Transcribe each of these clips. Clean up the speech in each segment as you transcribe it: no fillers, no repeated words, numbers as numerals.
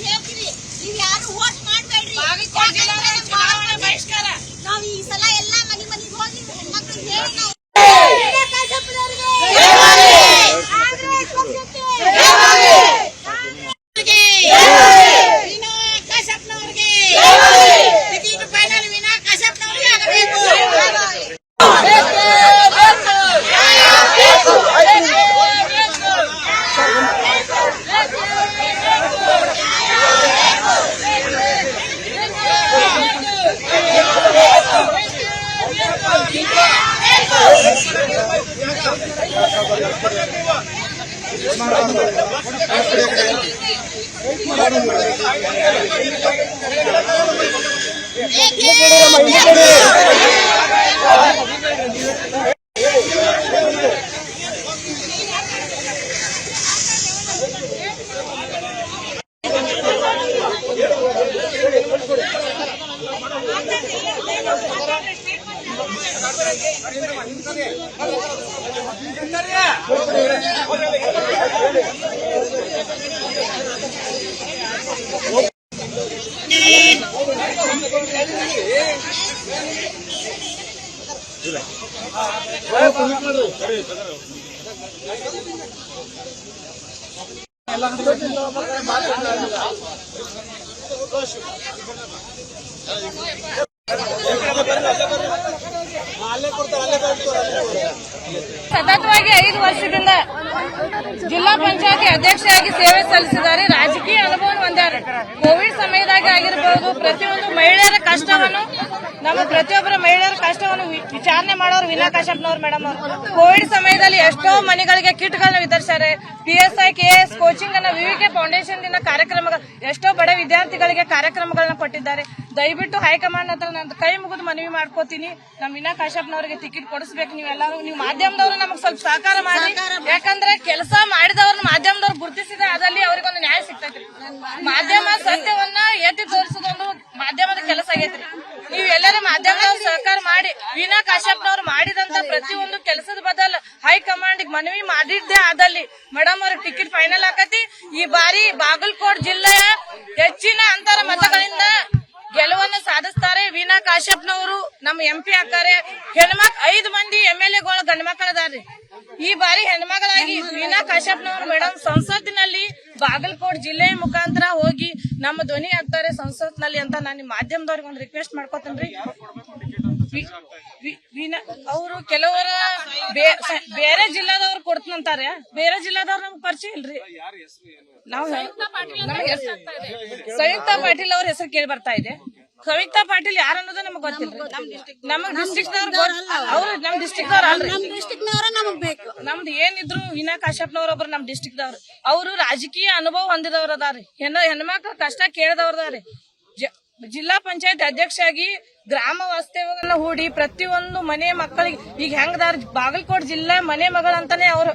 ಹೇಳ್ತೀವಿ, ನೀವ್ ಯಾರು ವೋಟ್ ಮಾಡ್ಬೇಡ್ರಿ. ನಾವು ಈ ಸಲ ಎಲ್ಲಾ ಮನೆಗೆ ಹೋಗಿ ಹೆಣ್ಮಕ್ಳಿಗೆ ಹೇಳಿ ನಾವು ಸತತವಾಗಿ 5 ವರ್ಷದಿಂದ ಜಿಲ್ಲಾ ಪಂಚಾಯತಿ ಅಧ್ಯಕ್ಷರಾಗಿ ಸೇವೆ ಸಲ್ಲಿಸಿದ್ದಾರೆ. ರಾಜಕೀಯ ಅನುಭವ ಹೊಂದಾರೆ. ಕೋವಿಡ್ ಸಮಯದಾಗ ಆಗಿರಬಹುದು, ಪ್ರತಿಯೊಂದು ಮಹಿಳೆಯರ ಕಷ್ಟವನ್ನು ಪ್ರತಿಯೊಬ್ಬರ ಮಹಿಳೆಯರ ಕಷ್ಟವನ್ನು ವಿಚಾರಣೆ ಮಾಡೋರು ವೀಣಾ ಕಾಶ್ಯಪ್ನವ್ರು ಮೇಡಮ್ ಅವರು. ಕೋವಿಡ್ ಸಮಯದಲ್ಲಿ ಎಷ್ಟೋ ಮನೆಗಳಿಗೆ ಕಿಟ್ಗಳನ್ನ ವಿತರಿಸಿದ್ದಾರೆ. PSI KS ಕೋಚಿಂಗ್ ಅನ್ನ ವಿವಿಕೆ ಫೌಂಡೇಶನ್ ದಿನ ಕಾರ್ಯಕ್ರಮಗಳು ಎಷ್ಟೋ ಬಡ ವಿದ್ಯಾರ್ಥಿಗಳಿಗೆ ಕಾರ್ಯಕ್ರಮಗಳನ್ನ ಕೊಟ್ಟಿದ್ದಾರೆ. ದಯವಿಟ್ಟು ಹೈಕಮಾಂಡ್ ಹತ್ರ ನಾನು ಕೈ ಮುಗಿದು ಮನವಿ ಮಾಡ್ಕೋತೀನಿ, ನಮ್ಮ ವೀಣಾ ಕಾಶ್ಯಪ್ನವರಿಗೆ ಟಿಕೆಟ್ ಕೊಡಿಸ್ಬೇಕು. ನೀವೆಲ್ಲರೂ ನೀವು ಮಾಧ್ಯಮದವರು ನಮಗೆ ಸ್ವಲ್ಪ ಸಹಕಾರ ಮಾಡಿ, ಯಾಕಂದ್ರೆ ಕೆಲಸ ಮಾಡಿದವ್ರನ್ನ ಮಾಧ್ಯಮದವ್ರು ಗುರುತಿಸಿದ ಅದಲ್ಲಿ ಅವ್ರಿಗೊಂದು ನ್ಯಾಯ ಸಿಗ್ತೈತ್ರಿ. ಮಾಧ್ಯಮ ಸತ್ಯವನ್ನ ಎತ್ತಿ ತೋರಿಸೋದೊಂದು ಮಾಧ್ಯಮದ ಕೆಲಸ ಆಗೈತ್ರಿ. ನೀವು ಎಲ್ಲರೂ ಮಾಧ್ಯಮದವ್ರು ಸಹಕಾರ ಮಾಡಿ ವೀಣಾ ಕಾಶ್ಯಪ್ನವ್ರು ಮಾಡಿದಂತ ಪ್ರತಿಯೊಂದು ಕೆಲಸದ ಬದಲು ಹೈಕಮಾಂಡ್ ಮನವಿ ಮಾಡಿದ್ದೇ ಆದಲ್ಲಿ ಮೇಡಮ್ ಅವ್ರಿಗೆ ಟಿಕೆಟ್ ಫೈನಲ್ ಆಕತಿ. ಈ ಬಾರಿ ಬಾಗಲಕೋಟ್ ಜಿಲ್ಲೆಯ ಹೆಚ್ಚಿನ ಅಂತರ ಮತಗಳಿಂದ ಗೆಲುವನ್ನು ಸಾಧಿಸ್ತಾರೆ. ವೀಣಾ ಕಾಶ್ಯಪ್ನವರು ನಮ್ಮ MP ಹಾಕಾರೆ. 5 ಮಂದಿ MLAಗಳು ಗಂಡು ಮಕ್ಕಳದಾರ್ರಿ. ಈ ಬಾರಿ ಹೆಣ್ಮಗಳಾಗಿ ವೀಣಾ ಕಾಶ್ಯಪ್ನವರು ಮೇಡಮ್ ಸಂಸತ್ತಿನಲ್ಲಿ ಬಾಗಲಕೋಟ್ ಜಿಲ್ಲೆಯ ಮುಖಾಂತರ ಹೋಗಿ ನಮ್ಮ ಧ್ವನಿ ಹಾಕ್ತಾರೆ ಸಂಸತ್ನಲ್ಲಿ ಅಂತ ನಾನು ಮಾಧ್ಯಮದವ್ರಿಗೆ ಒಂದು ರಿಕ್ವೆಸ್ಟ್ ಮಾಡ್ಕೋತೇನ್ರಿ. ವೀಣಾ ಅವರು ಕೆಲವರ ಬೇರೆ ಜಿಲ್ಲಾದವ್ರು ಕೊಡ್ತಂತಾರೆ, ಬೇರೆ ಜಿಲ್ಲಾದವ್ರು ನಮ್ಗೆ ಪರಿಚಯ ಇಲ್ರಿ. ನಾವು ಸಂಯುಕ್ತಾ ಪಾಟೀಲ್ ಅವ್ರ ಹೆಸರು ಕೇಳಿ ಬರ್ತಾ ಇದೆ. ಸಂಯುಕ್ತಾ ಪಾಟೀಲ್ ಯಾರು ಅನ್ನೋದು ನಮಗ್ ಗೊತ್ತಿಲ್ಲ. ನಮಗ್ ಡಿಸ್ಟ್ರಿಕ್ಟ್ ಅವ್ರು ನಮ್ ಡಿಸ್ಟ್ರಿಕ್ಟ್ ಅವ್ರ ನಮಗ್ ಬೇಕು. ನಮ್ದು ಏನಿದ್ರು ವೀಣಾ ಕಾಶ್ಯಪ್ನವ್ರೊಬ್ರು ನಮ್ ಡಿಸ್ಟ್ರಿಕ್ಟ್ ದವ್ರು. ಅವರು ರಾಜಕೀಯ ಅನುಭವ ಹೊಂದಿದವ್ರ ಅದಾರಿ. ಹೆಣ್ಮಕ್ಳ ಕಷ್ಟ ಕೇಳಿದವ್ರದಾರಿ. ಜಿಲ್ಲಾ ಪಂಚಾಯತ್ ಅಧ್ಯಕ್ಷರಾಗಿ ಗ್ರಾಮ ವಾಸ್ತವ್ಯವನ್ನ ಹೂಡಿ ಪ್ರತಿಯೊಂದು ಮನೆ ಮಕ್ಕಳಿಗೆ ಈಗ ಹೆಂಗದಾರ ಬಾಗಲಕೋಟ್ ಜಿಲ್ಲಾ ಮನೆ ಮಗಳಂತಾನೆ ಅವ್ರು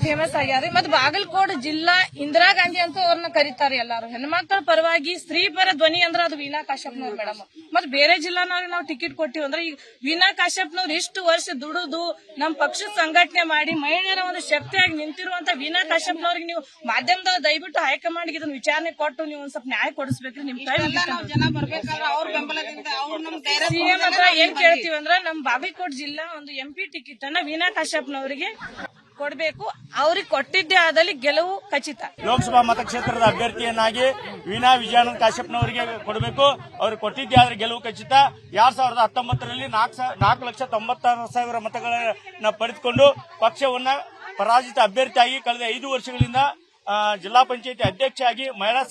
ಫೇಮಸ್ ಆಗ್ಯಾರ. ಮತ್ ಬಾಗಲಕೋಟ್ ಜಿಲ್ಲಾ ಇಂದಿರಾ ಗಾಂಧಿ ಅಂತ ಅವ್ರನ್ನ ಕರೀತಾರೆ ಎಲ್ಲಾರು. ಹೆಣ್ಮಕ್ಳ ಪರವಾಗಿ ಸ್ತ್ರೀ ಪರ ಧ್ವನಿ ಅಂದ್ರೆ ಅದು ವೀಣಾ ಕಾಶ್ಯಪ್ನವ್ರು ಮೇಡಮ್. ಮತ್ ಬೇರೆ ಜಿಲ್ಲಾನವ್ರಿಗೆ ನಾವು ಟಿಕೆಟ್ ಕೊಟ್ಟಿವಿ ಅಂದ್ರೆ ಈಗ ವೀಣಾ ಕಾಶ್ಯಪ್ನವ್ರು ಇಷ್ಟು ವರ್ಷ ದುಡಿದು ನಮ್ ಪಕ್ಷದ ಸಂಘಟನೆ ಮಾಡಿ ಮಹಿಳೆಯರ ಒಂದು ಶಕ್ತಿಯಾಗಿ ನಿಂತಿರುವಂತ ವೀಣಾ ಕಾಶ್ಯಪ್ನವ್ರಿಗೆ ನೀವು ಮಾಧ್ಯಮದವ್ರು ದಯವಿಟ್ಟು ಹೈಕಮಾಂಡ್ ಇದನ್ನ ವಿಚಾರಣೆ ಕೊಟ್ಟು ನೀವು ಒಂದ್ ಸ್ವಲ್ಪ ನ್ಯಾಯ ಕೊಡಿಸ್ಬೇಕ್ರಿ. ನಿಮ್ CM ಹತ್ರ ಏನ್ ಕೇಳ್ತೀವಿ ಅಂದ್ರೆ ನಮ್ ಬಾಗಲಕೋಟ್ ಜಿಲ್ಲಾ ಒಂದು MP ಟಿಕೆಟ್ ಅನ್ನ ವೀಣಾ ಕಾಶ್ಯಪ್ನವರಿಗೆ ಕೊಡಬೇಕು. ಅವ್ರಿಗೆ ಕೊಟ್ಟಿದ್ದೇ ಆದಲ್ಲಿ ಗೆಲುವು ಖಚಿತ. ಲೋಕಸಭಾ ಮತಕ್ಷೇತ್ರದ ಅಭ್ಯರ್ಥಿಯನ್ನಾಗಿ ವೀಣಾ ವಿಜಯಾನಂದ ಕಾಶ್ಯಪ್ನವರಿಗೆ ಕೊಡಬೇಕು. ಅವ್ರಿಗೆ ಕೊಟ್ಟಿದ್ದೇ ಆದ್ರೆ ಗೆಲುವು ಖಚಿತ. 2019ರಲ್ಲಿ 4,96,000 ಮತಗಳನ್ನ ಪಡೆದುಕೊಂಡು ಪಕ್ಷವನ್ನ ಪರಾಜಿತ ಅಭ್ಯರ್ಥಿಯಾಗಿ ಕಳೆದ 5 ವರ್ಷಗಳಿಂದ ಜಿಲ್ಲಾ ಪಂಚಾಯತಿ ಅಧ್ಯಕ್ಷರಾಗಿ ಮಹಿಳಾ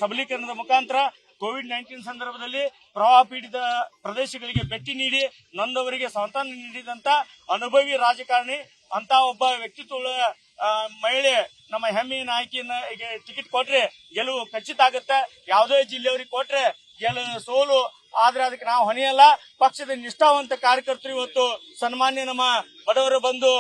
ಸಬಲೀಕರಣದ ಮುಖಾಂತರ ಕೋವಿಡ್-19 ಸಂದರ್ಭದಲ್ಲಿ ಪ್ರವಾಹ ಪೀಡಿತ ಪ್ರದೇಶಗಳಿಗೆ ಭೇಟಿ ನೀಡಿ ನೊಂದವರಿಗೆ ಸಾಂತ್ವನ ನೀಡಿದಂತ ಅನುಭವಿ ರಾಜಕಾರಣಿ ಅಂತ ಒಬ್ಬ ವ್ಯಕ್ತಿತ್ವಗಳ ಮಹಿಳೆ ನಮ್ಮ ಹೆಮ್ಮೆಯ ನಾಯಕಿಯನ್ನ ಟಿಕೆಟ್ ಕೊಟ್ರೆ ಗೆಲುವು ಖಚಿತ ಆಗುತ್ತೆ. ಯಾವುದೇ ಜಿಲ್ಲೆಯವರಿಗೆ ಕೊಟ್ರೆ ಸೋಲು ಆದ್ರೆ ಅದಕ್ಕೆ ನಾವು ಹೊಣೆಯಲ್ಲ. ಪಕ್ಷದ ನಿಷ್ಠಾವಂತ ಕಾರ್ಯಕರ್ತರು ಇವತ್ತು ಸನ್ಮಾನ್ಯ ನಮ್ಮ ಬಡವರು ಬಂದು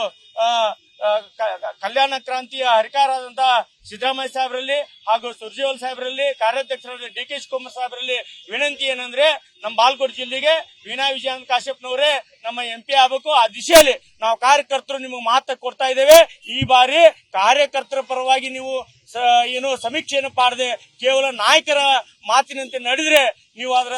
ಕಲ್ಯಾಣ ಕ್ರಾಂತಿಯ ಹರಿಕಾರರಾದಂತಹ ಸಿದ್ದರಾಮಯ್ಯ ಸಾಹೇಬರಲ್ಲಿ ಹಾಗೂ ಸುರ್ಜೇವಾಲ ಸಾಹೇಬರಲ್ಲಿ ಕಾರ್ಯಾಧ್ಯಕ್ಷರಾದ DK ಶಿವಕುಮಾರ್ ಸಾಹೇಬರಲ್ಲಿ ವಿನಂತಿ ಏನಂದ್ರೆ ನಮ್ಮ ಬಾಗಲಕೋಟೆ ಜಿಲ್ಲೆಗೆ ವೀಣಾ ವಿಜಯಾನಂದ ಕಾಶ್ಯಪ್ನವರೇ ನಮ್ಮ MP ಆಗಬೇಕು. ಆ ದಿಶೆಯಲ್ಲಿ ನಾವು ಕಾರ್ಯಕರ್ತರು ನಿಮಗೆ ಮಾತು ಕೊಡ್ತಾ ಇದ್ದೇವೆ. ಈ ಬಾರಿ ಕಾರ್ಯಕರ್ತರ ಪರವಾಗಿ ನೀವು ಏನು ಸಮೀಕ್ಷೆಯನ್ನು ಮಾಡದೆ ಕೇವಲ ನಾಯಕರ ಮಾತಿನಂತೆ ನಡೆದ್ರೆ ನೀವು ಅದರ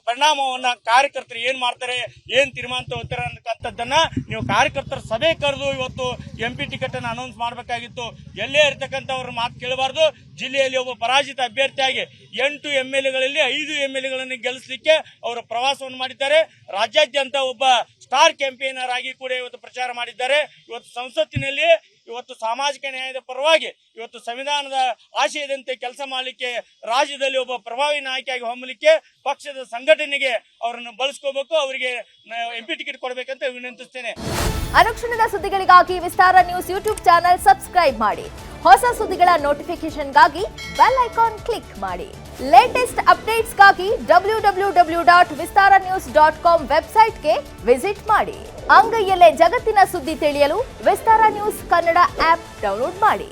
ಪರಿಣಾಮವನ್ನ ಕಾರ್ಯಕರ್ತರು ಏನ್ ಮಾಡ್ತಾರೆ, ಏನ್ ತೀರ್ಮಾನ ತಗೋತಾರೆ ಅನ್ನತಕ್ಕಂಥದ್ದನ್ನ ನೀವು ಕಾರ್ಯಕರ್ತರ ಸಭೆ ಕರೆದು ಇವತ್ತು MP ಟಿಕೆಟ್ ಅನ್ನು ಅನೌನ್ಸ್ ಮಾಡಬೇಕಾಗಿತ್ತು. ಎಲ್ಲೇ ಇರತಕ್ಕಂಥವ್ರ ಮಾತು ಕೇಳಬಾರ್ದು. ಜಿಲ್ಲೆಯಲ್ಲಿ ಒಬ್ಬ ಪರಾಜಿತ ಅಭ್ಯರ್ಥಿಯಾಗಿ 8 MLAಗಳಲ್ಲಿ 5 MLAಗಳನ್ನು ಗೆಲ್ಲಿಸಲಿಕ್ಕೆ ಅವರು ಪ್ರವಾಸವನ್ನು ಮಾಡಿದ್ದಾರೆ. ರಾಜ್ಯಾದ್ಯಂತ ಒಬ್ಬ ಸ್ಟಾರ್ ಕ್ಯಾಂಪೇನರ್ ಆಗಿ ಕೂಡ ಇವತ್ತು ಪ್ರಚಾರ ಮಾಡಿದ್ದಾರೆ. ಇವತ್ತು ಸಂಸತ್ತಿನಲ್ಲಿ ಇವತ್ತು ಸಾಮಾಜಿಕ ನ್ಯಾಯದ ಪರವಾಗಿ ಇವತ್ತು ಸಂವಿಧಾನದ ಆಶಯದಂತೆ ಕೆಲಸ ಮಾಡಲಿಕ್ಕೆ ರಾಜ್ಯದಲ್ಲಿ ಒಬ್ಬ ಪ್ರಭಾವಿ ನಾಯಕಿಯಾಗಿ ಹೊಮ್ಮಲಿಕ್ಕೆ ಪಕ್ಷದ ಸಂಘಟನೆಗೆ ಅವರನ್ನು ಬಳಸ್ಕೋಬೇಕು, ಅವರಿಗೆ MP ಟಿಕೆಟ್ ಕೊಡಬೇಕಂತ ವಿನಂತಿಸ್ತೇನೆ. ಅನುಕ್ಷಣದ ಸುದ್ದಿಗಳಿಗಾಗಿ ವಿಸ್ತಾರ ನ್ಯೂಸ್ ಯೂಟ್ಯೂಬ್ ಚಾನೆಲ್ ಸಬ್ಸ್ಕ್ರೈಬ್ ಮಾಡಿ. ಹೊಸ ಸುದ್ದಿಗಳ ನೋಟಿಫಿಕೇಶನ್ಗಾಗಿ ಬೆಲ್ ಐಕಾನ್ ಕ್ಲಿಕ್ ಮಾಡಿ. ಲೇಟೆಸ್ಟ್ ಅಪ್ಡೇಟ್ಸ್ಗಾಗಿ www.vistaranews.com ವೆಬ್ಸೈಟ್ಗೆ ವಿಸಿಟ್ ಮಾಡಿ. ಅಂಗೈಯಲ್ಲೇ ಜಗತ್ತಿನ ಸುದ್ದಿ ತಿಳಿಯಲು ವಿಸ್ತಾರ ನ್ಯೂಸ್ ಕನ್ನಡ ಆಪ್ ಡೌನ್ಲೋಡ್ ಮಾಡಿ.